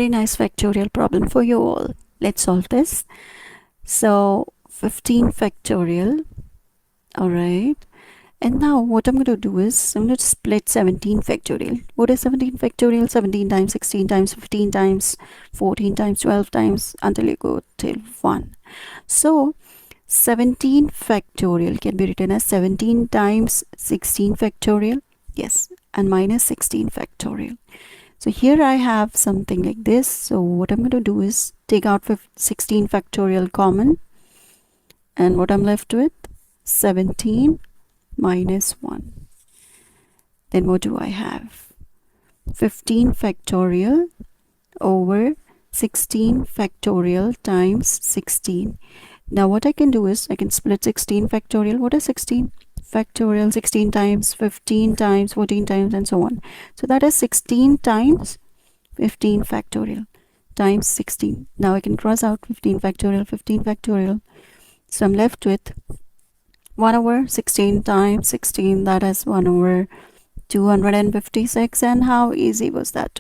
very nice factorial problem for you all. Let's solve this. So 15 factorial. All right. And now what I'm going to do is I'm going to split 17 factorial. What is 17 factorial? 17 times, 16 times, 15 times, 14 times, 12 times until you go till 1. So 17 factorial can be written as 17 times 16 factorial. Yes, and minus 16 factorial. So here I have something like this. So what I'm going to do is take out 16 factorial common. And what I'm left with? 17 minus 1. Then what do I have? 15 factorial over 16 factorial times 16. Now what I can do is I can split 16 factorial. What is 16 factorial? 16 times, 15 times, 14 times, and so on. So that is 16 times 15 factorial times 16. Now I can cross out 15 factorial, 15 factorial. So I'm left with 1 over 16 times 16, that is 1 over 256. And how easy was that to